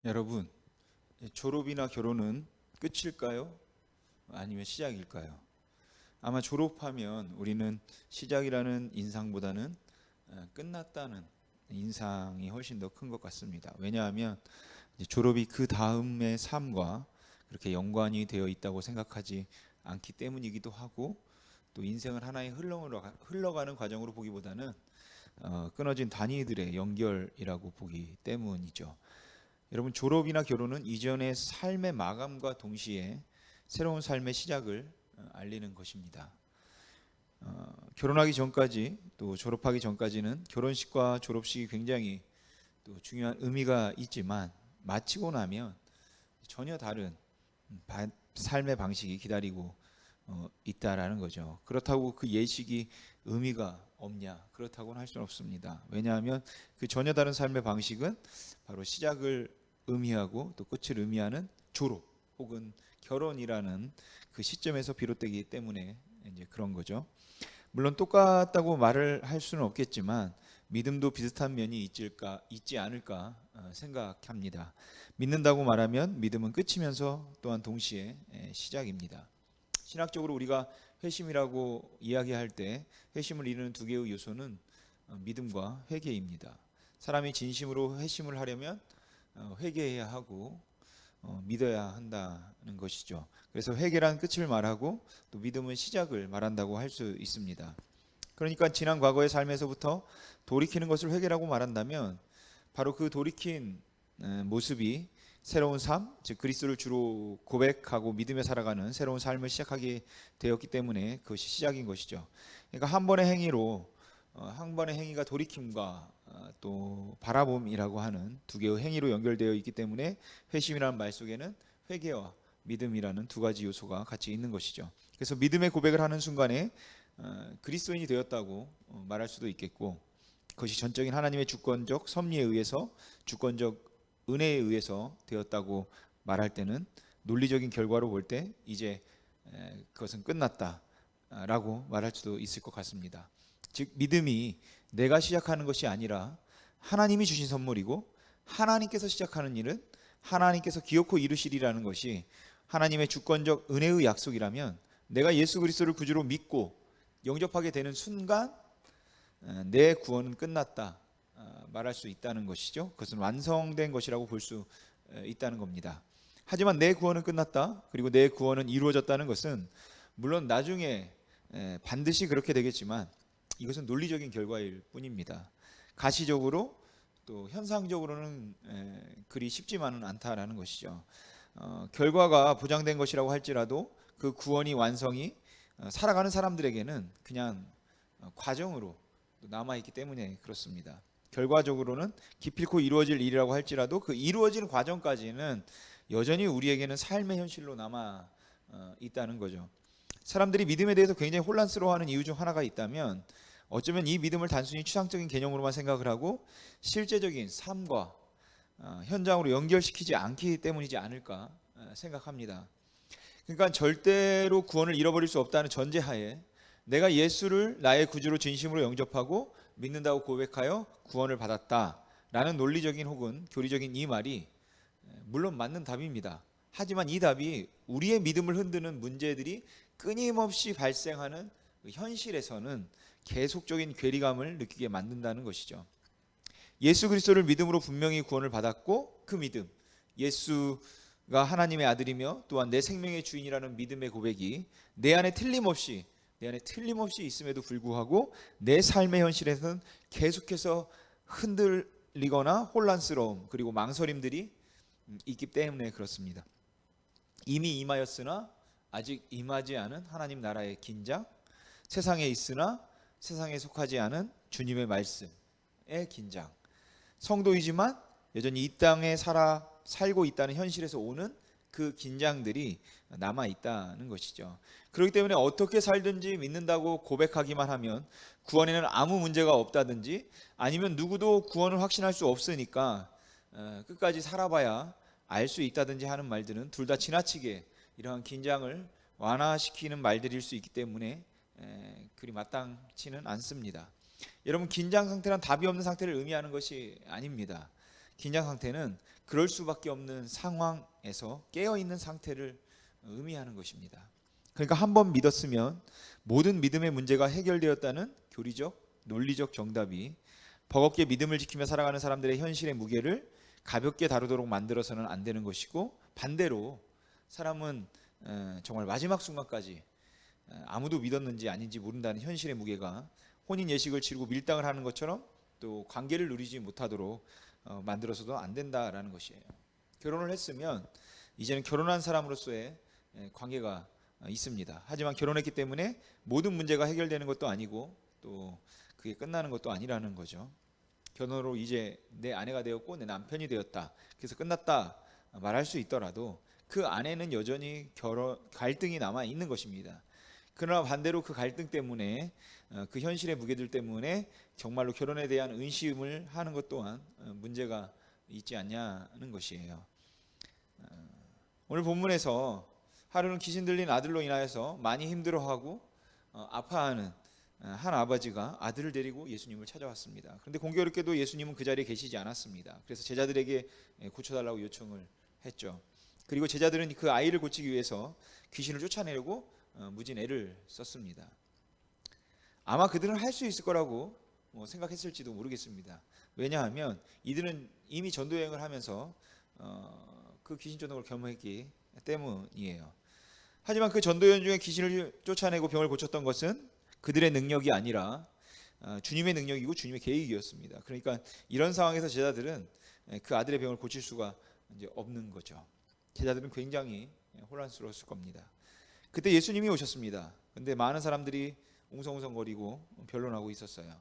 여러분, 졸업이나 결혼은 끝일까요? 아니면 시작일까요? 아마 졸업하면 우리는 시작이라는 인상보다는 끝났다는 인상이 훨씬 더 큰 것 같습니다. 왜냐하면 이제 졸업이 그 다음의 삶과 그렇게 연관이 되어 있다고 생각하지 않기 때문이기도 하고, 또 인생을 하나의 흘러가는 과정으로 보기보다는 끊어진 단위들의 연결이라고 보기 때문이죠. 여러분, 졸업이나 결혼은 이전의 삶의 마감과 동시에 새로운 삶의 시작을 알리는 것입니다. 결혼하기 전까지 또 졸업하기 전까지는 결혼식과 졸업식이 굉장히 또 중요한 의미가 있지만, 마치고 나면 전혀 다른 삶의 방식이 기다리고 있다라는 거죠. 그렇다고 그 예식이 의미가 없냐? 그렇다고는 할 수는 없습니다. 왜냐하면 그 전혀 다른 삶의 방식은 바로 시작을 의미하고 또 끝을 의미하는 졸업 혹은 결혼이라는 그 시점에서 비롯되기 때문에 이제 그런 거죠. 물론 똑같다고 말을 할 수는 없겠지만 믿음도 비슷한 면이 있지 않을까 생각합니다. 믿는다고 말하면 믿음은 끝이면서 또한 동시에 시작입니다. 신학적으로 우리가 회심이라고 이야기할 때 회심을 이루는 두 개의 요소는 믿음과 회개입니다. 사람이 진심으로 회심을 하려면 회개해야 하고 믿어야 한다는 것이죠. 그래서 회개란 끝을 말하고 또 믿음은 시작을 말한다고 할 수 있습니다. 그러니까 지난 과거의 삶에서부터 돌이키는 것을 회개라고 말한다면, 바로 그 돌이킨 모습이 새로운 삶, 즉 그리스도를 주로 고백하고 믿으며 살아가는 새로운 삶을 시작하게 되었기 때문에 그것이 시작인 것이죠. 그러니까 한 번의 행위가 돌이킴과 또 바라봄이라고 하는 두 개의 행위로 연결되어 있기 때문에 회심이라는 말 속에는 회개와 믿음이라는 두 가지 요소가 같이 있는 것이죠. 그래서 믿음의 고백을 하는 순간에 그리스도인이 되었다고 말할 수도 있겠고, 그것이 전적인 하나님의 주권적 섭리에 의해서, 주권적 은혜에 의해서 되었다고 말할 때는, 논리적인 결과로 볼 때 이제 그것은 끝났다라고 말할 수도 있을 것 같습니다. 즉 믿음이 내가 시작하는 것이 아니라 하나님이 주신 선물이고, 하나님께서 시작하는 일은 하나님께서 기어코 이루시리라는 것이 하나님의 주권적 은혜의 약속이라면, 내가 예수 그리스도를 구주로 믿고 영접하게 되는 순간 내 구원은 끝났다 말할 수 있다는 것이죠. 그것은 완성된 것이라고 볼 수 있다는 겁니다. 하지만 내 구원은 끝났다, 그리고 내 구원은 이루어졌다는 것은 물론 나중에 반드시 그렇게 되겠지만 이것은 논리적인 결과일 뿐입니다. 가시적으로 또 현상적으로는 그리 쉽지만은 않다라는 것이죠. 결과가 보장된 것이라고 할지라도 그 구원이 완성이 살아가는 사람들에게는 그냥 과정으로 남아있기 때문에 그렇습니다. 결과적으로는 기필코 이루어질 일이라고 할지라도 그 이루어지는 과정까지는 여전히 우리에게는 삶의 현실로 남아 있다는 거죠. 사람들이 믿음에 대해서 굉장히 혼란스러워하는 이유 중 하나가 있다면, 어쩌면 이 믿음을 단순히 추상적인 개념으로만 생각을 하고 실제적인 삶과 현장으로 연결시키지 않기 때문이지 않을까 생각합니다. 그러니까 절대로 구원을 잃어버릴 수 없다는 전제하에 내가 예수를 나의 구주로 진심으로 영접하고 믿는다고 고백하여 구원을 받았다라는 논리적인 혹은 교리적인 이 말이 물론 맞는 답입니다. 하지만 이 답이 우리의 믿음을 흔드는 문제들이 끊임없이 발생하는 현실에서는 계속적인 괴리감을 느끼게 만든다는 것이죠. 예수 그리스도를 믿음으로 분명히 구원을 받았고, 그 믿음, 예수가 하나님의 아들이며 또한 내 생명의 주인이라는 믿음의 고백이 내 안에 틀림없이 있음에도 불구하고 내 삶의 현실에서는 계속해서 흔들리거나 혼란스러움 그리고 망설임들이 있기 때문에 그렇습니다. 이미 임하였으나 아직 임하지 않은 하나님 나라의 긴장, 세상에 있으나 세상에 속하지 않은 주님의 말씀의 긴장, 성도이지만 여전히 이 땅에 살고 있다는 현실에서 오는 그 긴장들이 남아 있다는 것이죠. 그렇기 때문에 어떻게 살든지 믿는다고 고백하기만 하면 구원에는 아무 문제가 없다든지, 아니면 누구도 구원을 확신할 수 없으니까 끝까지 살아봐야 알 수 있다든지 하는 말들은 둘 다 지나치게 이러한 긴장을 완화시키는 말들일 수 있기 때문에 그리 마땅치는 않습니다. 여러분, 긴장 상태란 답이 없는 상태를 의미하는 것이 아닙니다. 긴장 상태는 그럴 수밖에 없는 상황에서 깨어 있는 상태를 의미하는 것입니다. 그러니까 한 번 믿었으면 모든 믿음의 문제가 해결되었다는 교리적, 논리적 정답이 버겁게 믿음을 지키며 살아가는 사람들의 현실의 무게를 가볍게 다루도록 만들어서는 안 되는 것이고, 반대로 사람은 정말 마지막 순간까지 아무도 믿었는지 아닌지 모른다는 현실의 무게가 혼인 예식을 치르고 밀당을 하는 것처럼 또 관계를 누리지 못하도록 만들어서도 안 된다라는 것이에요. 결혼을 했으면 이제는 결혼한 사람으로서의 관계가 있습니다. 하지만 결혼했기 때문에 모든 문제가 해결되는 것도 아니고 또 그게 끝나는 것도 아니라는 거죠. 결혼으로 이제 내 아내가 되었고 내 남편이 되었다, 그래서 끝났다 말할 수 있더라도 그 안에는 여전히 갈등이 남아 있는 것입니다. 그러나 반대로 그 갈등 때문에 그 현실의 무게들 때문에 정말로 결혼에 대한 의심을 하는 것 또한 문제가 있지 않냐는 것이에요. 오늘 본문에서 하루는 귀신 들린 아들로 인하여서 많이 힘들어하고 아파하는 한 아버지가 아들을 데리고 예수님을 찾아왔습니다. 그런데 공교롭게도 예수님은 그 자리에 계시지 않았습니다. 그래서 제자들에게 고쳐달라고 요청을 했죠. 그리고 제자들은 그 아이를 고치기 위해서 귀신을 쫓아내려고 무진 애를 썼습니다. 아마 그들은 할 수 있을 거라고 생각했을지도 모르겠습니다. 왜냐하면 이들은 이미 전도 여행을 하면서 그 귀신 쫓는 걸 경험했기 때문이에요. 하지만 그 전도 여행 중에 귀신을 쫓아내고 병을 고쳤던 것은 그들의 능력이 아니라 주님의 능력이고 주님의 계획이었습니다. 그러니까 이런 상황에서 제자들은 그 아들의 병을 고칠 수가 이제 없는 거죠. 제자들은 굉장히 혼란스러웠을 겁니다. 그때 예수님이 오셨습니다. 근데 많은 사람들이 웅성웅성거리고 변론하고 있었어요.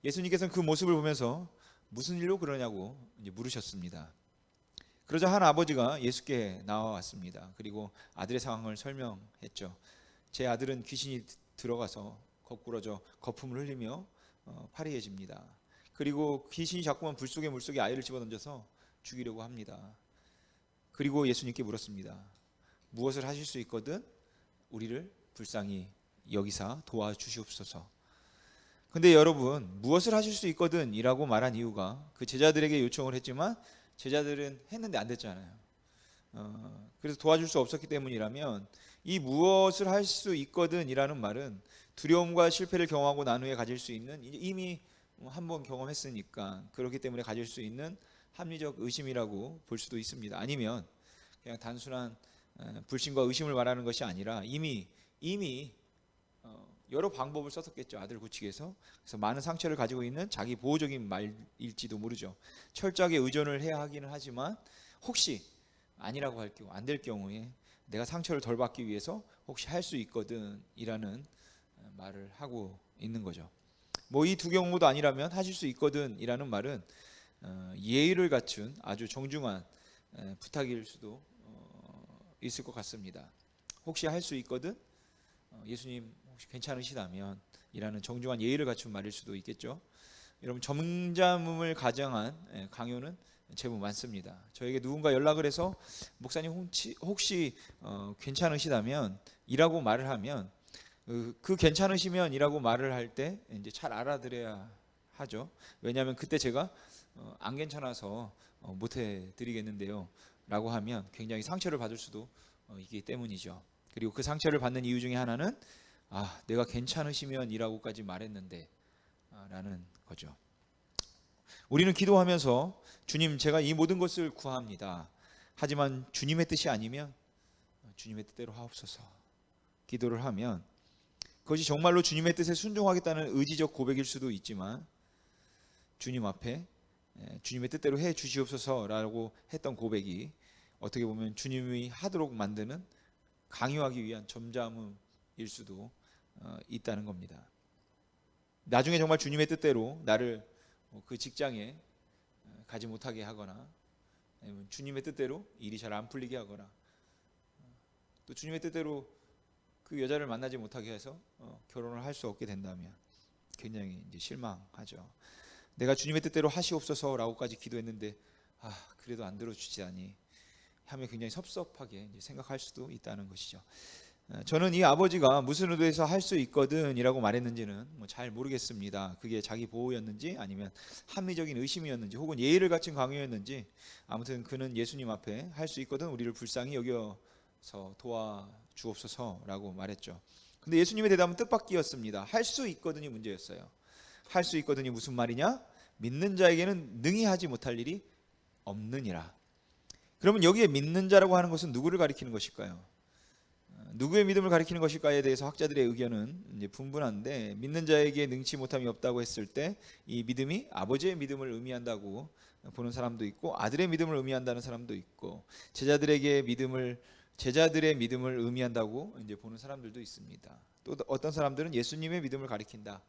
예수님께서는 그 모습을 보면서 무슨 일로 그러냐고 이제 물으셨습니다. 그러자 한 아버지가 예수께 나와왔습니다. 그리고 아들의 상황을 설명했죠. 제 아들은 귀신이 들어가서 거꾸러져 거품을 흘리며 파리해집니다. 그리고 귀신이 자꾸만 물속에 아이를 집어던져서 죽이려고 합니다. 그리고 예수님께 물었습니다. 무엇을 하실 수 있거든 우리를 불쌍히 여기사 도와주시옵소서. 근데 여러분, 무엇을 하실 수 있거든 이라고 말한 이유가 그 제자들에게 요청을 했지만 제자들은 했는데 안 됐잖아요. 그래서 도와줄 수 없었기 때문이라면, 이 무엇을 할 수 있거든 이라는 말은 두려움과 실패를 경험하고 난 후에 가질 수 있는, 이미 한번 경험했으니까 그렇기 때문에 가질 수 있는 합리적 의심이라고 볼 수도 있습니다. 아니면 그냥 단순한 불신과 의심을 말하는 것이 아니라 이미 여러 방법을 썼었겠죠. 아들 고치기 위해서. 그래서 많은 상처를 가지고 있는 자기 보호적인 말일지도 모르죠. 철저하게 의존을 해야 하기는 하지만 혹시 아니라고 할 경우, 안 될 경우에 내가 상처를 덜 받기 위해서 혹시 할 수 있거든 이라는 말을 하고 있는 거죠. 뭐 이 두 경우도 아니라면 하실 수 있거든 이라는 말은 예의를 갖춘 아주 정중한 부탁일 수도 있을 것 같습니다. 혹시 할 수 있거든, 예수님 혹시 괜찮으시다면 이라는 정중한 예의를 갖춘 말일 수도 있겠죠. 여러분, 점잖음을 가정한 강요는 제법 많습니다. 저에게 누군가 연락을 해서 목사님 혹시 괜찮으시다면 이라고 말을 하면 그 괜찮으시면 이라고 말을 할 때 이제 잘 알아들어야 하죠. 왜냐하면 그때 제가 안 괜찮아서 못 해드리겠는데요 라고 하면 굉장히 상처를 받을 수도 있기 때문이죠. 그리고 그 상처를 받는 이유 중에 하나는 내가 괜찮으시면 이라고까지 말했는데 라는 거죠. 우리는 기도하면서 주님, 제가 이 모든 것을 구합니다. 하지만 주님의 뜻이 아니면 주님의 뜻대로 하옵소서 기도를 하면 그것이 정말로 주님의 뜻에 순종하겠다는 의지적 고백일 수도 있지만, 주님 앞에 주님의 뜻대로 해 주시옵소서라고 했던 고백이 어떻게 보면 주님이 하도록 만드는, 강요하기 위한 점잖음일 수도 있다는 겁니다. 나중에 정말 주님의 뜻대로 나를 그 직장에 가지 못하게 하거나, 아니면 주님의 뜻대로 일이 잘 안 풀리게 하거나, 또 주님의 뜻대로 그 여자를 만나지 못하게 해서 결혼을 할 수 없게 된다면 굉장히 이제 실망하죠. 내가 주님의 뜻대로 하시옵소서라고까지 기도했는데 그래도 안 들어주시다니 하면 굉장히 섭섭하게 이제 생각할 수도 있다는 것이죠. 저는 이 아버지가 무슨 의도에서 할 수 있거든 이라고 말했는지는 잘 모르겠습니다. 그게 자기 보호였는지 아니면 합리적인 의심이었는지 혹은 예의를 갖춘 강요였는지, 아무튼 그는 예수님 앞에 할 수 있거든 우리를 불쌍히 여겨서 도와주옵소서라고 말했죠. 근데 예수님의 대답은 뜻밖이었습니다. 할 수 있거든이 문제였어요. 할 수 있거든이 무슨 말이냐? 믿는 자에게는 능히 하지 못할 일이 없느니라. 그러면 여기에 믿는 자라고 하는 것은 누구를 가리키는 것일까요? 누구의 믿음을 가리키는 것일까에 대해서 학자들의 의견은 이제 분분한데, 믿는 자에게 능치 못함이 없다고 했을 때 이 믿음이 아버지의 믿음을 의미한다고 보는 사람도 있고, 아들의 믿음을 의미한다는 사람도 있고, 제자들의 믿음을 의미한다고 이제 보는 사람들도 있습니다. 또 어떤 사람들은 예수님의 믿음을 가리킨다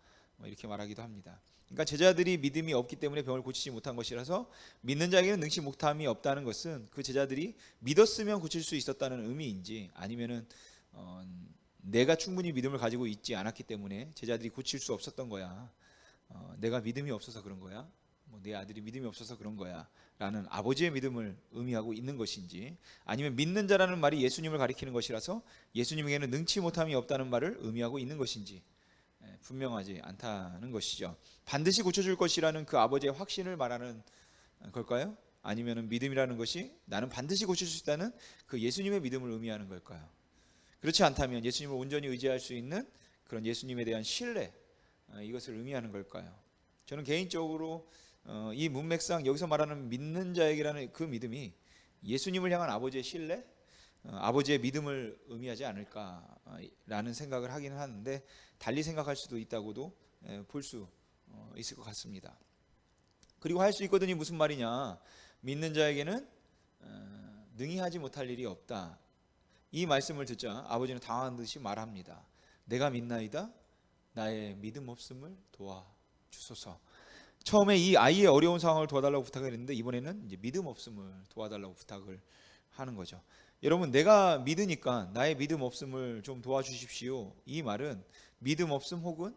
이렇게 말하기도 합니다. 그러니까 제자들이 믿음이 없기 때문에 병을 고치지 못한 것이라서 믿는 자에게는 능치 못함이 없다는 것은 그 제자들이 믿었으면 고칠 수 있었다는 의미인지, 아니면은 내가 충분히 믿음을 가지고 있지 않았기 때문에 제자들이 고칠 수 없었던 거야. 내가 믿음이 없어서 그런 거야. 내 아들이 믿음이 없어서 그런 거야 라는 아버지의 믿음을 의미하고 있는 것인지, 아니면 믿는 자라는 말이 예수님을 가리키는 것이라서 예수님에게는 능치 못함이 없다는 말을 의미하고 있는 것인지 분명하지 않다는 것이죠. 반드시 고쳐줄 것이라는 그 아버지의 확신을 말하는 걸까요? 아니면 믿음이라는 것이 나는 반드시 고칠 수 있다는 그 예수님의 믿음을 의미하는 걸까요? 그렇지 않다면 예수님을 온전히 의지할 수 있는 그런 예수님에 대한 신뢰, 이것을 의미하는 걸까요? 저는 개인적으로 이 문맥상 여기서 말하는 믿는 자에게라는 그 믿음이 예수님을 향한 아버지의 신뢰, 아버지의 믿음을 의미하지 않을까라는 생각을 하기는 하는데, 달리 생각할 수도 있다고도 볼 수 있을 것 같습니다. 그리고 할 수 있거든이 무슨 말이냐? 믿는 자에게는 능히 하지 못할 일이 없다. 이 말씀을 듣자 아버지는 당황한 듯이 말합니다. 내가 믿나이다. 나의 믿음 없음을 도와주소서. 처음에 이 아이의 어려운 상황을 도와달라고 부탁을 했는데, 이번에는 이제 믿음 없음을 도와달라고 부탁을 하는 거죠. 여러분, 내가 믿으니까 나의 믿음 없음을 좀 도와주십시오. 이 말은 믿음 없음 혹은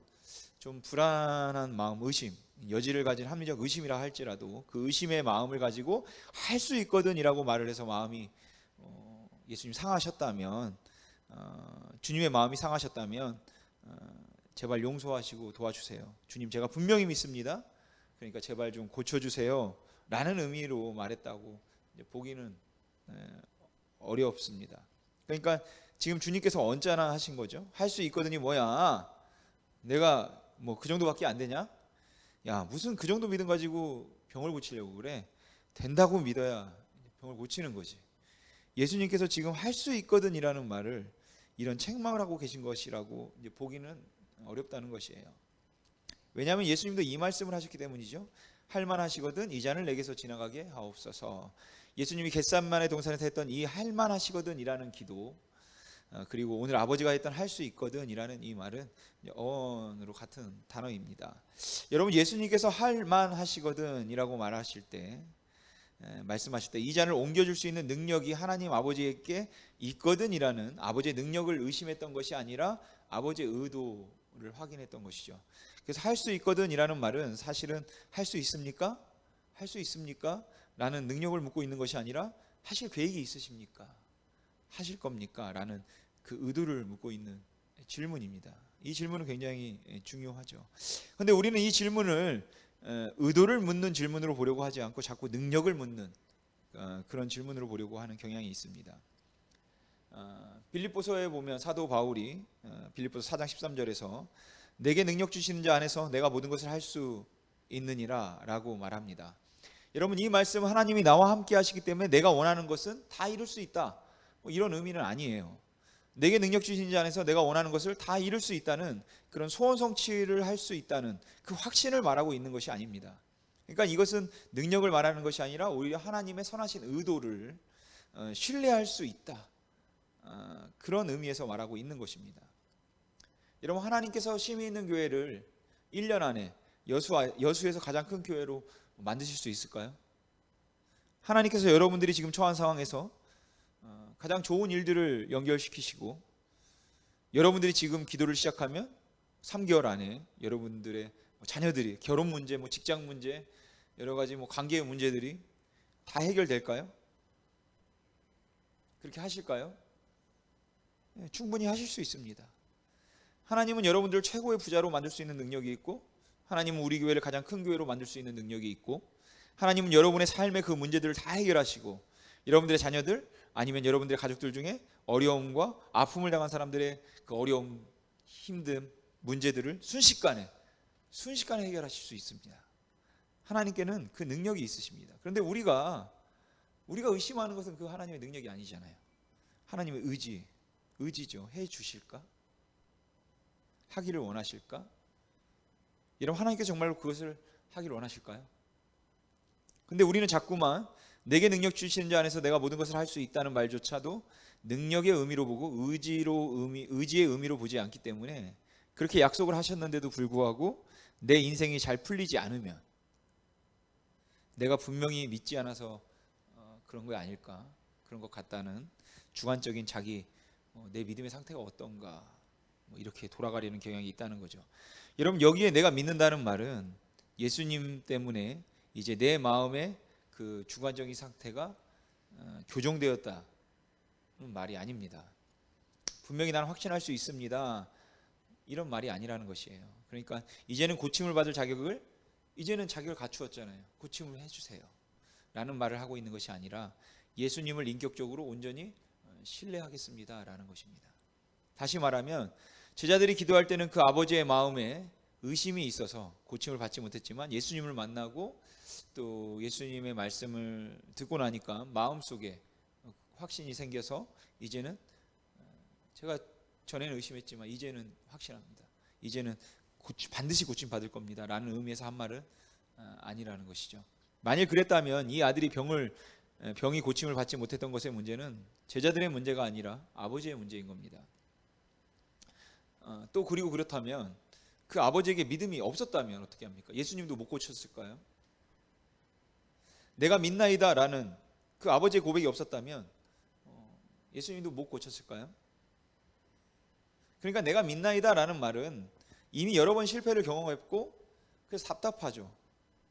좀 불안한 마음, 의심, 여지를 가진 합리적 의심이라 할지라도 그 의심의 마음을 가지고 할 수 있거든이라고 말을 해서 마음이 예수님 상하셨다면, 주님의 마음이 상하셨다면 제발 용서하시고 도와주세요. 주님, 제가 분명히 믿습니다. 그러니까 제발 좀 고쳐주세요 라는 의미로 말했다고 보기는 어렵습니다. 그러니까 지금 주님께서 언짢아 하신 거죠. 할 수 있거든이 뭐야? 내가 뭐 그 정도밖에 안 되냐? 야, 무슨 그 정도 믿음 가지고 병을 고치려고 그래? 된다고 믿어야 병을 고치는 거지. 예수님께서 지금 할 수 있거든이라는 말을 이런 책망을 하고 계신 것이라고 이제 보기는 어렵다는 것이에요. 왜냐하면 예수님도 이 말씀을 하셨기 때문이죠. 할 만하시거든 이 잔을 내게서 지나가게 하옵소서. 예수님이 겟셋마네 동산에서 했던 이 할 만하시거든이라는 기도, 그리고 오늘 아버지가 했던 할 수 있거든이라는 이 말은 어원으로 같은 단어입니다. 여러분, 예수님께서 할 만하시거든이라고 말하실 때, 말씀하실 때 이 잔을 옮겨줄 수 있는 능력이 하나님 아버지에게 있거든이라는 아버지의 능력을 의심했던 것이 아니라 아버지의 의도를 확인했던 것이죠. 그래서 할 수 있거든이라는 말은 사실은 할 수 있습니까? 할 수 있습니까? 라는 능력을 묻고 있는 것이 아니라 하실 계획이 있으십니까? 하실 겁니까? 라는 그 의도를 묻고 있는 질문입니다. 이 질문은 굉장히 중요하죠. 그런데 우리는 이 질문을 의도를 묻는 질문으로 보려고 하지 않고 자꾸 능력을 묻는 그런 질문으로 보려고 하는 경향이 있습니다. 빌립보서에 보면 사도 바울이 빌립보서 4장 13절에서 내게 능력 주시는 자 안에서 내가 모든 것을 할 수 있느니라 라고 말합니다. 여러분, 이 말씀은 하나님이 나와 함께 하시기 때문에 내가 원하는 것은 다 이룰 수 있다, 이런 의미는 아니에요. 내게 능력 주시는 자 안에서 내가 원하는 것을 다 이룰 수 있다는 그런 소원 성취를 할 수 있다는 그 확신을 말하고 있는 것이 아닙니다. 그러니까 이것은 능력을 말하는 것이 아니라 오히려 하나님의 선하신 의도를 신뢰할 수 있다, 그런 의미에서 말하고 있는 것입니다. 여러분, 하나님께서 심히 있는 교회를 1년 안에 여수에서 가장 큰 교회로 만드실 수 있을까요? 하나님께서 여러분들이 지금 처한 상황에서 가장 좋은 일들을 연결시키시고, 여러분들이 지금 기도를 시작하면 3개월 안에 여러분들의 자녀들이 결혼 문제, 직장 문제, 여러 가지 관계의 문제들이 다 해결될까요? 그렇게 하실까요? 충분히 하실 수 있습니다. 하나님은 여러분들을 최고의 부자로 만들 수 있는 능력이 있고, 하나님은 우리 교회를 가장 큰 교회로 만들 수 있는 능력이 있고, 하나님은 여러분의 삶의 그 문제들을 다 해결하시고, 여러분들의 자녀들 아니면 여러분들의 가족들 중에 어려움과 아픔을 당한 사람들의 그 어려움, 힘듦, 문제들을 순식간에 해결하실 수 있습니다. 하나님께는 그 능력이 있으십니다. 그런데 우리가 의심하는 것은 그 하나님의 능력이 아니잖아요. 하나님의 의지죠. 해 주실까? 하기를 원하실까? 여러분, 하나님께서 정말로 그것을 하기를 원하실까요? 근데 우리는 자꾸만 내게 능력 주시는 자 안에서 내가 모든 것을 할 수 있다는 말조차도 능력의 의미로 보고 의지의 의미로 보지 않기 때문에, 그렇게 약속을 하셨는데도 불구하고 내 인생이 잘 풀리지 않으면 내가 분명히 믿지 않아서 그런 거 아닐까, 그런 것 같다는 주관적인 내 믿음의 상태가 어떤가, 이렇게 돌아가려는 경향이 있다는 거죠. 여러분, 여기에 내가 믿는다는 말은 예수님 때문에 이제 내 마음의 그 주관적인 상태가 교정되었다는 말이 아닙니다. 분명히 나는 확신할 수 있습니다, 이런 말이 아니라는 것이에요. 그러니까 이제는 고침을 받을 자격을 갖추었잖아요. 고침을 해주세요 라는 말을 하고 있는 것이 아니라 예수님을 인격적으로 온전히 신뢰하겠습니다 라는 것입니다. 다시 말하면 제자들이 기도할 때는 그 아버지의 마음에 의심이 있어서 고침을 받지 못했지만, 예수님을 만나고 또 예수님의 말씀을 듣고 나니까 마음속에 확신이 생겨서 이제는, 제가 전에는 의심했지만 이제는 확신합니다, 이제는 반드시 고침 받을 겁니다 라는 의미에서 한 말은 아니라는 것이죠. 만일 그랬다면 이 아들이 병이 고침을 받지 못했던 것의 문제는 제자들의 문제가 아니라 아버지의 문제인 겁니다. 또 그리고 그렇다면 그 아버지에게 믿음이 없었다면 어떻게 합니까? 예수님도 못 고쳤을까요? 내가 믿나이다 라는 그 아버지의 고백이 없었다면 예수님도 못 고쳤을까요? 그러니까 내가 믿나이다 라는 말은 이미 여러 번 실패를 경험했고, 그래서 답답하죠.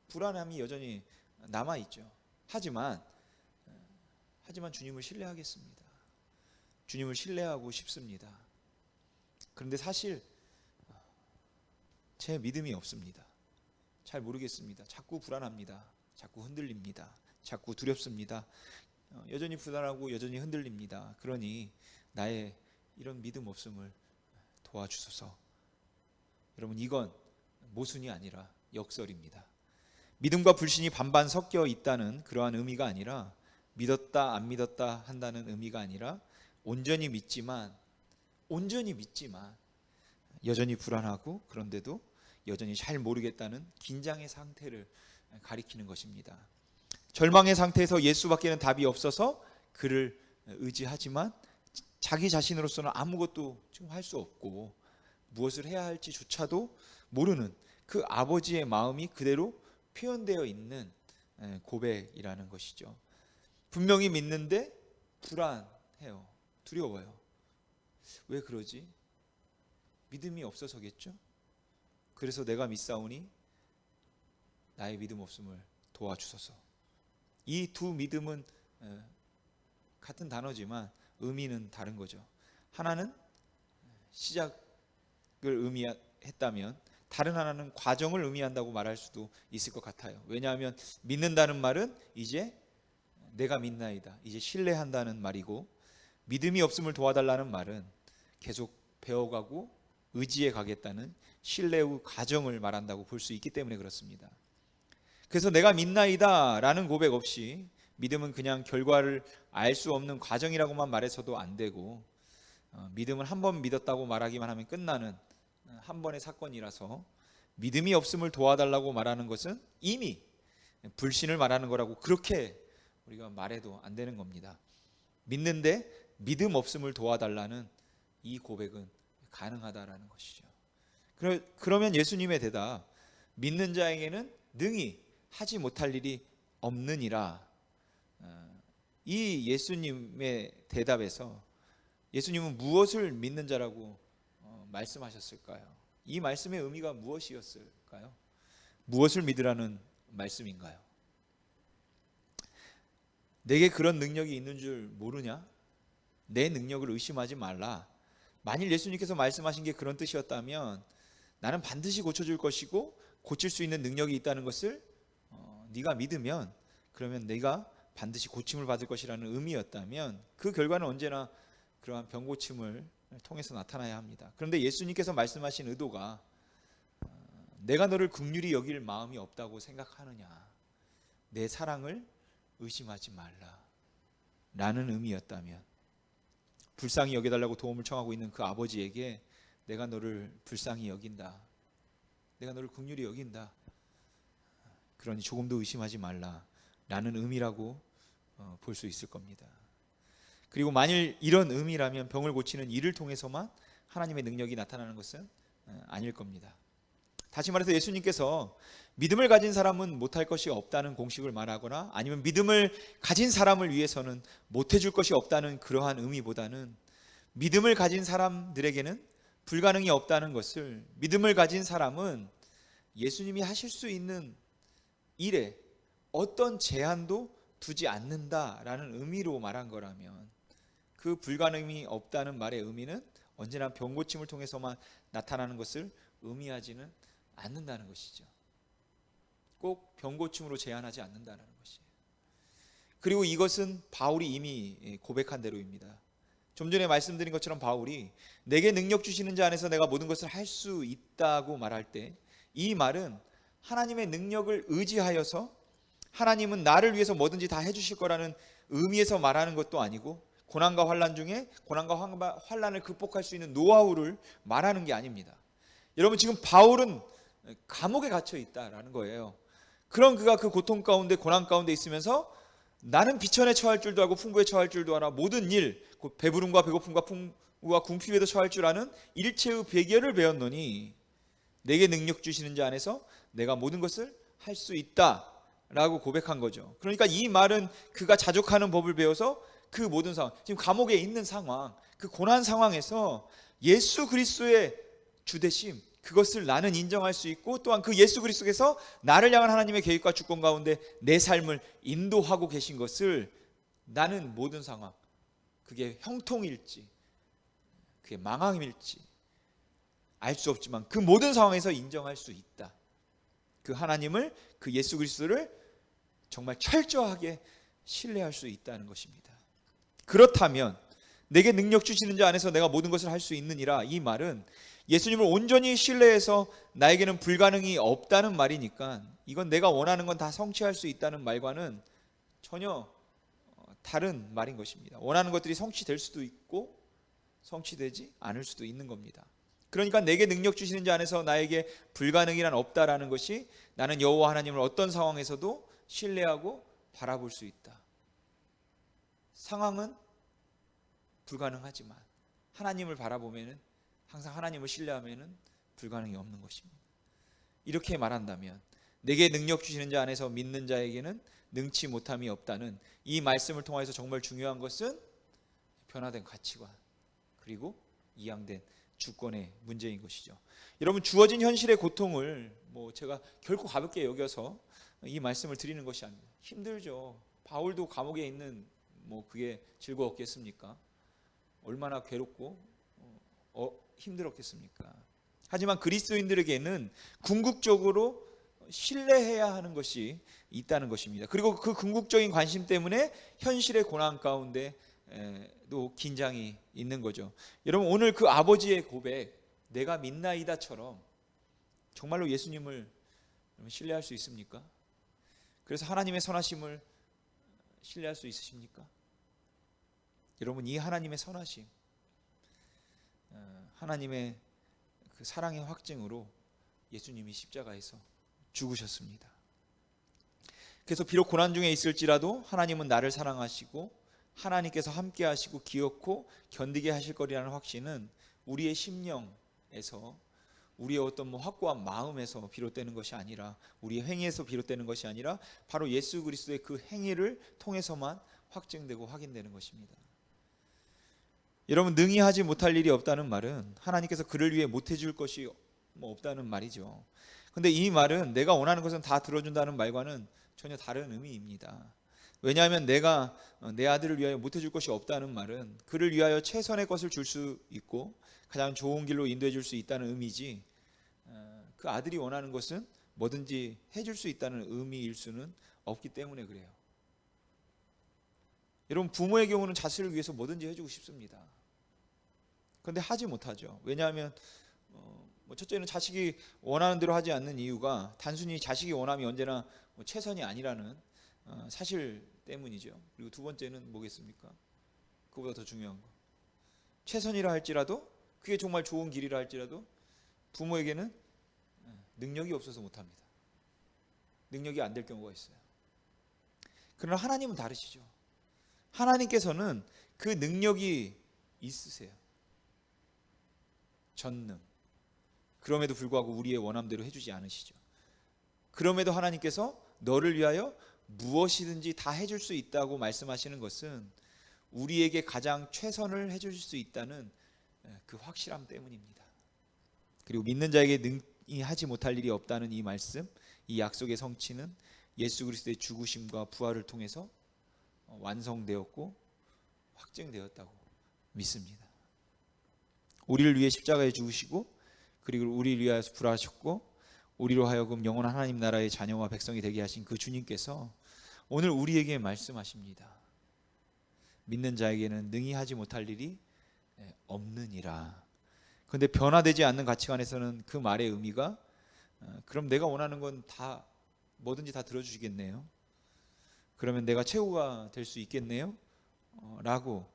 불안함이 여전히 남아있죠. 하지만 주님을 신뢰하겠습니다. 주님을 신뢰하고 싶습니다. 그런데 사실 제 믿음이 없습니다. 잘 모르겠습니다. 자꾸 불안합니다. 자꾸 흔들립니다. 자꾸 두렵습니다. 여전히 불안하고 여전히 흔들립니다. 그러니 나의 이런 믿음 없음을 도와주소서. 여러분, 이건 모순이 아니라 역설입니다. 믿음과 불신이 반반 섞여 있다는 그러한 의미가 아니라, 믿었다 안 믿었다 한다는 의미가 아니라, 온전히 믿지만 여전히 불안하고 그런데도 여전히 잘 모르겠다는 긴장의 상태를 가리키는 것입니다. 절망의 상태에서 예수밖에는 답이 없어서 그를 의지하지만 자기 자신으로서는 아무것도 지금 할 수 없고 무엇을 해야 할지조차도 모르는 그 아버지의 마음이 그대로 표현되어 있는 고백이라는 것이죠. 분명히 믿는데 불안해요. 두려워요. 왜 그러지? 믿음이 없어서겠죠? 그래서 내가 믿사오니 나의 믿음 없음을 도와주소서. 이 두 믿음은 같은 단어지만 의미는 다른 거죠. 하나는 시작을 의미했다면 다른 하나는 과정을 의미한다고 말할 수도 있을 것 같아요. 왜냐하면 믿는다는 말은 이제 내가 믿나이다, 이제 신뢰한다는 말이고, 믿음이 없음을 도와달라는 말은 계속 배워가고 의지해 가겠다는 신뢰의 과정을 말한다고 볼 수 있기 때문에 그렇습니다. 그래서 내가 믿나이다 라는 고백 없이 믿음은 그냥 결과를 알 수 없는 과정이라고만 말해서도 안 되고, 믿음은 한 번 믿었다고 말하기만 하면 끝나는 한 번의 사건이라서 믿음이 없음을 도와달라고 말하는 것은 이미 불신을 말하는 거라고 그렇게 우리가 말해도 안 되는 겁니다. 믿는데 믿음 없음을 도와달라는 이 고백은 가능하다라는 것이죠. 그러면 예수님의 대답, 믿는 자에게는 능히 하지 못할 일이 없느니라, 이 예수님의 대답에서 예수님은 무엇을 믿는 자라고 말씀하셨을까요? 이 말씀의 의미가 무엇이었을까요? 무엇을 믿으라는 말씀인가요? 내게 그런 능력이 있는 줄 모르냐? 내 능력을 의심하지 말라. 만일 예수님께서 말씀하신 게 그런 뜻이었다면 나는 반드시 고쳐줄 것이고 고칠 수 있는 능력이 있다는 것을 네가 믿으면 그러면 내가 반드시 고침을 받을 것이라는 의미였다면 그 결과는 언제나 그러한 병고침을 통해서 나타나야 합니다. 그런데 예수님께서 말씀하신 의도가 내가 너를 긍휼히 여길 마음이 없다고 생각하느냐, 내 사랑을 의심하지 말라 라는 의미였다면, 불쌍히 여겨달라고 도움을 청하고 있는 그 아버지에게 내가 너를 불쌍히 여긴다, 내가 너를 긍휼히 여긴다, 그러니 조금도 의심하지 말라 라는 의미라고 볼 수 있을 겁니다. 그리고 만일 이런 의미라면 병을 고치는 일을 통해서만 하나님의 능력이 나타나는 것은 아닐 겁니다. 다시 말해서 예수님께서 믿음을 가진 사람은 못할 것이 없다는 공식을 말하거나 아니면 믿음을 가진 사람을 위해서는 못해줄 것이 없다는 그러한 의미보다는 믿음을 가진 사람들에게는 불가능이 없다는 것을, 믿음을 가진 사람은 예수님이 하실 수 있는 일에 어떤 제한도 두지 않는다라는 의미로 말한 거라면, 그 불가능이 없다는 말의 의미는 언제나 병고침을 통해서만 나타나는 것을 의미하지는 않는다는 것이죠. 꼭 병고침으로 제한하지 않는다는 것이에요. 그리고 이것은 바울이 이미 고백한 대로입니다. 좀 전에 말씀드린 것처럼 바울이 내게 능력 주시는 자 안에서 내가 모든 것을 할 수 있다고 말할 때, 이 말은 하나님의 능력을 의지하여서 하나님은 나를 위해서 뭐든지 다 해주실 거라는 의미에서 말하는 것도 아니고, 고난과 환난 중에 고난과 환난을 극복할 수 있는 노하우를 말하는 게 아닙니다. 여러분, 지금 바울은 감옥에 gat혀 있다라는 거예요. 그럼 그가 그 고통 가운데, 고난 가운데 있으면서 나는 비천에 처할 줄도 알고 풍부에 처할 줄도 알아, 모든 일, 배부름과 배고픔과 풍부와 궁핍에도 처할 줄 아는 일체의 배결을 배웠노니 내게 능력 주시는 자 안에서 내가 모든 것을 할 수 있다 라고 고백한 거죠. 그러니까 이 말은 그가 자족하는 법을 배워서 그 모든 상황, 지금 감옥에 있는 상황, 그 고난 상황에서 예수 그리스도의 주대심, 그것을 나는 인정할 수 있고, 또한 그 예수 그리스도께서 나를 향한 하나님의 계획과 주권 가운데 내 삶을 인도하고 계신 것을 나는 모든 상황, 그게 형통일지 그게 망함일지 알 수 없지만 그 모든 상황에서 인정할 수 있다. 그 하나님을, 그 예수 그리스도를 정말 철저하게 신뢰할 수 있다는 것입니다. 그렇다면 내게 능력 주시는 자 안에서 내가 모든 것을 할 수 있느니라, 이 말은 예수님을 온전히 신뢰해서 나에게는 불가능이 없다는 말이니까 이건 내가 원하는 건 다 성취할 수 있다는 말과는 전혀 다른 말인 것입니다. 원하는 것들이 성취될 수도 있고 성취되지 않을 수도 있는 겁니다. 그러니까 내게 능력 주시는 자 안에서 나에게 불가능이란 없다라는 것이, 나는 여호와 하나님을 어떤 상황에서도 신뢰하고 바라볼 수 있다. 상황은 불가능하지만 하나님을 바라보면은, 항상 하나님을 신뢰하면은 불가능이 없는 것입니다. 이렇게 말한다면 내게 능력 주시는 자 안에서 믿는 자에게는 능치 못함이 없다는 이 말씀을 통해서 정말 중요한 것은 변화된 가치관, 그리고 이양된 주권의 문제인 것이죠. 여러분, 주어진 현실의 고통을 제가 결코 가볍게 여겨서 이 말씀을 드리는 것이 아닙니다. 힘들죠. 바울도 감옥에 있는 그게 즐거웠겠습니까? 얼마나 괴롭고 힘들었겠습니까? 하지만 그리스도인들에게는 궁극적으로 신뢰해야 하는 것이 있다는 것입니다. 그리고 그 궁극적인 관심 때문에 현실의 고난 가운데도 긴장이 있는 거죠. 여러분, 오늘 그 아버지의 고백, 내가 믿나이다처럼 정말로 예수님을 신뢰할 수 있습니까? 그래서 하나님의 선하심을 신뢰할 수 있으십니까? 여러분, 이 하나님의 선하심, 하나님의 그 사랑의 확증으로 예수님이 십자가에서 죽으셨습니다. 그래서 비록 고난 중에 있을지라도 하나님은 나를 사랑하시고 하나님께서 함께 하시고 기어코 견디게 하실 거리라는 확신은 우리의 심령에서, 우리의 어떤 확고한 마음에서 비롯되는 것이 아니라, 우리의 행위에서 비롯되는 것이 아니라 바로 예수 그리스도의 그 행위를 통해서만 확증되고 확인되는 것입니다. 여러분, 능히 하지 못할 일이 없다는 말은 하나님께서 그를 위해 못해줄 것이 없다는 말이죠. 근데 이 말은 내가 원하는 것은 다 들어준다는 말과는 전혀 다른 의미입니다. 왜냐하면 내가 내 아들을 위하여 못해줄 것이 없다는 말은 그를 위하여 최선의 것을 줄 수 있고 가장 좋은 길로 인도해 줄 수 있다는 의미지, 그 아들이 원하는 것은 뭐든지 해줄 수 있다는 의미일 수는 없기 때문에 그래요. 여러분, 부모의 경우는 자식을 위해서 뭐든지 해주고 싶습니다. 그런데 하지 못하죠. 왜냐하면 첫째는 자식이 원하는 대로 하지 않는 이유가 단순히 자식의 원함이 언제나 최선이 아니라는 사실 때문이죠. 그리고 두 번째는 뭐겠습니까? 그보다 더 중요한 거, 최선이라 할지라도, 그게 정말 좋은 길이라 할지라도 부모에게는 능력이 없어서 못합니다. 능력이 안 될 경우가 있어요. 그러나 하나님은 다르시죠. 하나님께서는 그 능력이 있으세요. 전능. 그럼에도 불구하고 우리의 원함대로 해주지 않으시죠. 그럼에도 하나님께서 너를 위하여 무엇이든지 다 해줄 수 있다고 말씀하시는 것은 우리에게 가장 최선을 해줄 수 있다는 그 확실함 때문입니다. 그리고 믿는 자에게 능히 하지 못할 일이 없다는 이 말씀, 이 약속의 성취는 예수 그리스도의 죽으심과 부활을 통해서 완성되었고 확증되었다고 믿습니다. 우리를 위해 십자가에 죽으시고 그리고 우리를 위하여서 부활하셨고 우리로 하여금 영원한 하나님 나라의 자녀와 백성이 되게 하신 그 주님께서 오늘 우리에게 말씀하십니다. 믿는 자에게는 능히 하지 못할 일이 없느니라. 그런데 변화되지 않는 가치관에서는 그 말의 의미가 그럼 내가 원하는 건 다 뭐든지 다 들어주시겠네요. 그러면 내가 최고가 될 수 있겠네요. 라고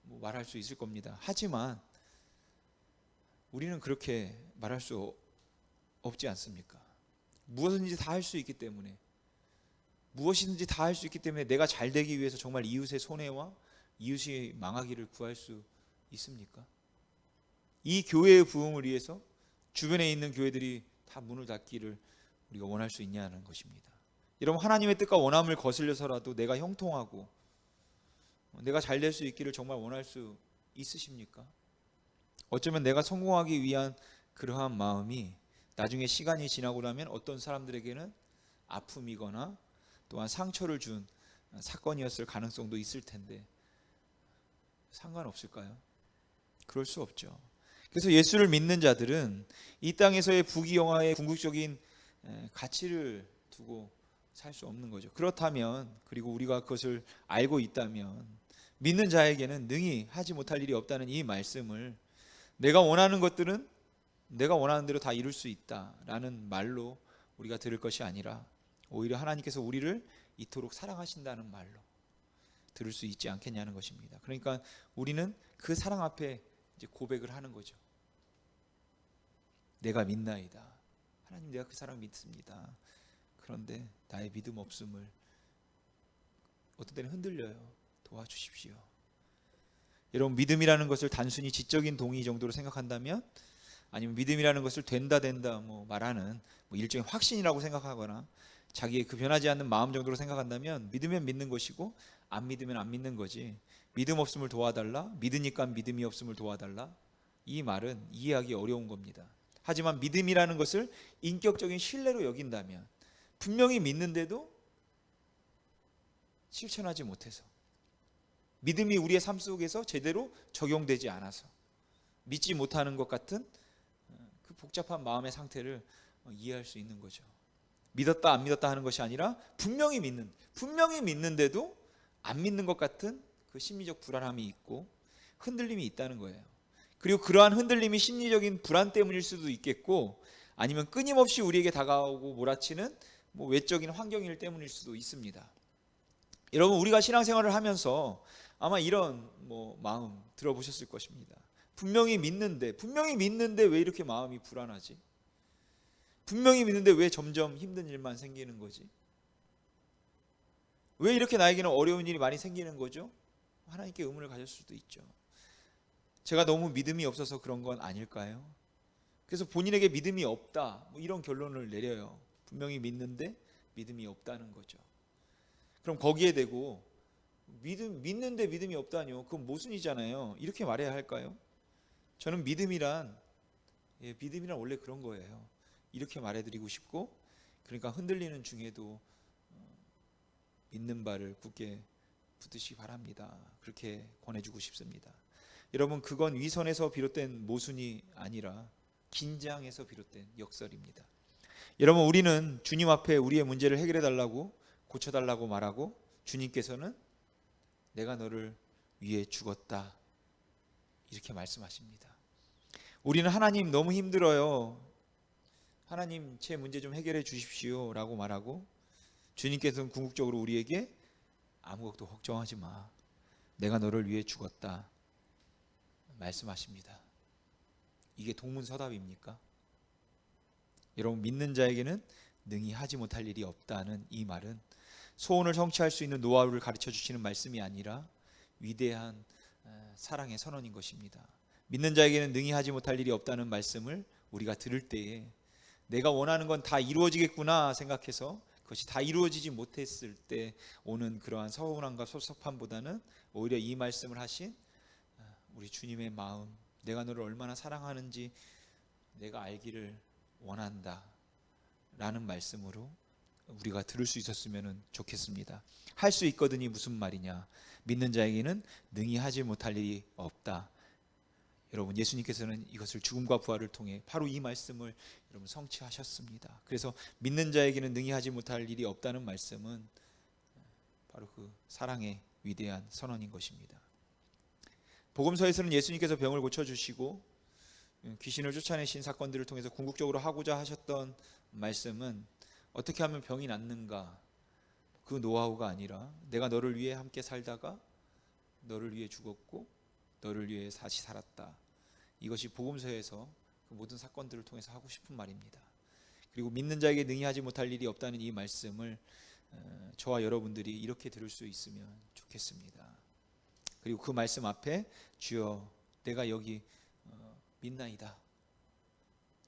말할 수 있을 겁니다. 하지만 우리는 그렇게 말할 수 없지 않습니까? 무엇이든지 다 할 수 있기 때문에, 무엇이든지 다 할 수 있기 때문에 내가 잘 되기 위해서 정말 이웃의 손해와 이웃이 망하기를 구할 수 있습니까? 이 교회의 부흥을 위해서 주변에 있는 교회들이 다 문을 닫기를 우리가 원할 수 있냐는 것입니다. 여러분, 하나님의 뜻과 원함을 거슬려서라도 내가 형통하고 내가 잘 될 수 있기를 정말 원할 수 있으십니까? 어쩌면 내가 성공하기 위한 그러한 마음이 나중에 시간이 지나고 나면 어떤 사람들에게는 아픔이거나 또한 상처를 준 사건이었을 가능성도 있을 텐데 상관없을까요? 그럴 수 없죠. 그래서 예수를 믿는 자들은 이 땅에서의 부귀영화의 궁극적인 가치를 두고 살 수 없는 거죠. 그렇다면, 그리고 우리가 그것을 알고 있다면 믿는 자에게는 능히 하지 못할 일이 없다는 이 말씀을 내가 원하는 것들은 내가 원하는 대로 다 이룰 수 있다라는 말로 우리가 들을 것이 아니라 오히려 하나님께서 우리를 이토록 사랑하신다는 말로 들을 수 있지 않겠냐는 것입니다. 그러니까 우리는 그 사랑 앞에 이제 고백을 하는 거죠. 내가 믿나이다. 하나님, 내가 그 사랑 믿습니다. 그런데 나의 믿음 없음을 어떤 때는 흔들려요. 도와주십시오. 여러분, 믿음이라는 것을 단순히 지적인 동의 정도로 생각한다면, 아니면 믿음이라는 것을 된다 말하는 일종의 확신이라고 생각하거나 자기의 그 변하지 않는 마음 정도로 생각한다면 믿으면 믿는 것이고 안 믿으면 안 믿는 거지, 믿음 없음을 도와달라, 믿으니까 믿음이 없음을 도와달라, 이 말은 이해하기 어려운 겁니다. 하지만 믿음이라는 것을 인격적인 신뢰로 여긴다면, 분명히 믿는데도 실천하지 못해서, 믿음이 우리의 삶 속에서 제대로 적용되지 않아서 믿지 못하는 것 같은 그 복잡한 마음의 상태를 이해할 수 있는 거죠. 믿었다 안 믿었다 하는 것이 아니라 분명히 믿는데도 안 믿는 것 같은 그 심리적 불안함이 있고 흔들림이 있다는 거예요. 그리고 그러한 흔들림이 심리적인 불안 때문일 수도 있겠고, 아니면 끊임없이 우리에게 다가오고 몰아치는 외적인 환경일 때문일 수도 있습니다. 여러분, 우리가 신앙생활을 하면서 아마 이런 마음 들어보셨을 것입니다. 분명히 믿는데 왜 이렇게 마음이 불안하지? 분명히 믿는데 왜 점점 힘든 일만 생기는 거지? 왜 이렇게 나에게는 어려운 일이 많이 생기는 거죠? 하나님께 의문을 가질 수도 있죠. 제가 너무 믿음이 없어서 그런 건 아닐까요? 그래서 본인에게 믿음이 없다, 이런 결론을 내려요. 분명히 믿는데 믿음이 없다는 거죠. 그럼 거기에 대고 믿는데 믿음이 없다니요? 그건 모순이잖아요. 이렇게 말해야 할까요? 저는 믿음이란 원래 그런 거예요. 이렇게 말해드리고 싶고, 그러니까 흔들리는 중에도 믿는 바를 굳게 붙드시기 바랍니다. 그렇게 권해주고 싶습니다. 여러분, 그건 위선에서 비롯된 모순이 아니라 긴장에서 비롯된 역설입니다. 여러분, 우리는 주님 앞에 우리의 문제를 해결해 달라고, 고쳐달라고 말하고, 주님께서는 내가 너를 위해 죽었다 이렇게 말씀하십니다. 우리는 하나님 너무 힘들어요, 하나님 제 문제 좀 해결해 주십시오 라고 말하고, 주님께서는 궁극적으로 우리에게 아무것도 걱정하지 마, 내가 너를 위해 죽었다 말씀하십니다. 이게 동문서답입니까? 여러분, 믿는 자에게는 능히 하지 못할 일이 없다는 이 말은 소원을 성취할 수 있는 노하우를 가르쳐 주시는 말씀이 아니라 위대한 사랑의 선언인 것입니다. 믿는 자에게는 능히 하지 못할 일이 없다는 말씀을 우리가 들을 때에 내가 원하는 건 다 이루어지겠구나 생각해서 그것이 다 이루어지지 못했을 때 오는 그러한 서운함과 섭섭함보다는 오히려 이 말씀을 하신 우리 주님의 마음, 내가 너를 얼마나 사랑하는지 내가 알기를 원한다 라는 말씀으로 우리가 들을 수 있었으면 좋겠습니다. 할 수 있거든이 무슨 말이냐, 믿는 자에게는 능히 하지 못할 일이 없다. 여러분, 예수님께서는 이것을 죽음과 부활을 통해 바로 이 말씀을 여러분 성취하셨습니다. 그래서 믿는 자에게는 능히 하지 못할 일이 없다는 말씀은 바로 그 사랑의 위대한 선언인 것입니다. 복음서에서는 예수님께서 병을 고쳐주시고 귀신을 쫓아내신 사건들을 통해서 궁극적으로 하고자 하셨던 말씀은 어떻게 하면 병이 낫는가, 그 노하우가 아니라 내가 너를 위해 함께 살다가 너를 위해 죽었고 너를 위해 다시 살았다. 이것이 복음서에서 그 모든 사건들을 통해서 하고 싶은 말입니다. 그리고 믿는 자에게 능히 하지 못할 일이 없다는 이 말씀을 저와 여러분들이 이렇게 들을 수 있으면 좋겠습니다. 그리고 그 말씀 앞에 주여 내가 여기 믿나이다,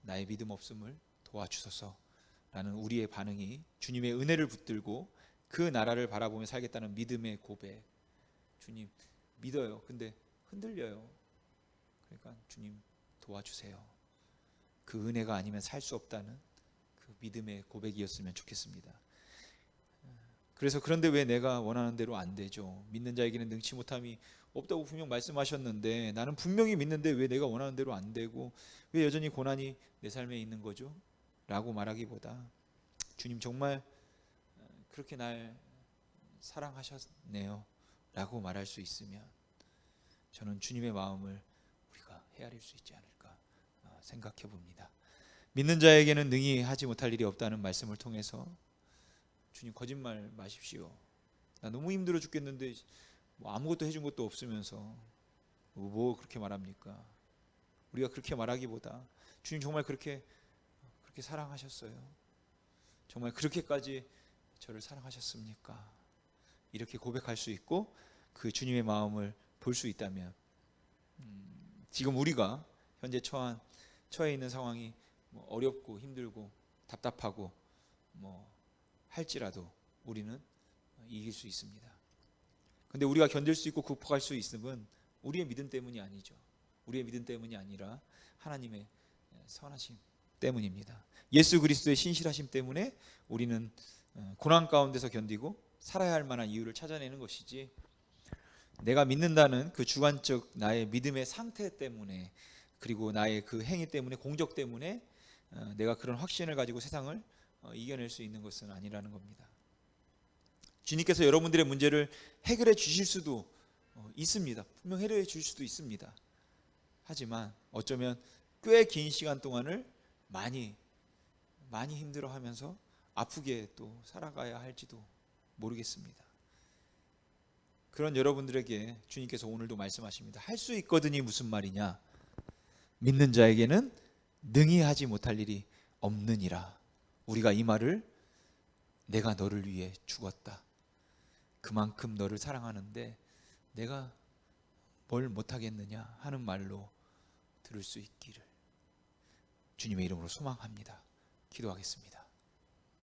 나의 믿음 없음을 도와주소서 라는 우리의 반응이 주님의 은혜를 붙들고 그 나라를 바라보며 살겠다는 믿음의 고백. 주님 믿어요, 근데 흔들려요, 그러니까 주님 도와주세요. 그 은혜가 아니면 살 수 없다는 그 믿음의 고백이었으면 좋겠습니다. 그래서 그런데 왜 내가 원하는 대로 안 되죠? 믿는 자에게는 능치 못함이 없다고 분명 말씀하셨는데 나는 분명히 믿는데 왜 내가 원하는 대로 안 되고 왜 여전히 고난이 내 삶에 있는 거죠? 라고 말하기보다 주님 정말 그렇게 날 사랑하셨네요 라고 말할 수 있으면 저는 주님의 마음을 우리가 헤아릴 수 있지 않을까 생각해 봅니다. 믿는 자에게는 능히 하지 못할 일이 없다는 말씀을 통해서 주님 거짓말 마십시오, 나 너무 힘들어 죽겠는데 뭐 아무것도 해준 것도 없으면서 뭐 그렇게 말합니까? 우리가 그렇게 말하기보다 주님 정말 그렇게 사랑하셨어요? 정말 그렇게까지 저를 사랑하셨습니까? 이렇게 고백할 수 있고 그 주님의 마음을 볼 수 있다면 지금 우리가 현재 처해 있는 상황이 뭐 어렵고 힘들고 답답하고 뭐 할지라도 우리는 이길 수 있습니다. 근데 우리가 견딜 수 있고 극복할 수 있음은 우리의 믿음 때문이 아니죠. 우리의 믿음 때문이 아니라 하나님의 선하심 때문입니다. 예수 그리스도의 신실하심 때문에 우리는 고난 가운데서 견디고 살아야 할 만한 이유를 찾아내는 것이지, 내가 믿는다는 그 주관적 나의 믿음의 상태 때문에 그리고 나의 그 행위 때문에, 공적 때문에 내가 그런 확신을 가지고 세상을 이겨낼 수 있는 것은 아니라는 겁니다. 주님께서 여러분들의 문제를 해결해 주실 수도 있습니다. 분명 해결해 주실 수도 있습니다. 하지만 어쩌면 꽤 긴 시간 동안을 많이 힘들어하면서 아프게 또 살아가야 할지도 모르겠습니다. 그런 여러분들에게 주님께서 오늘도 말씀하십니다. 할 수 있거든이 무슨 말이냐, 믿는 자에게는 능히 하지 못할 일이 없느니라. 우리가 이 말을 내가 너를 위해 죽었다, 그만큼 너를 사랑하는데 내가 뭘 못하겠느냐 하는 말로 들을 수 있기를 주님의 이름으로 소망합니다. 기도하겠습니다.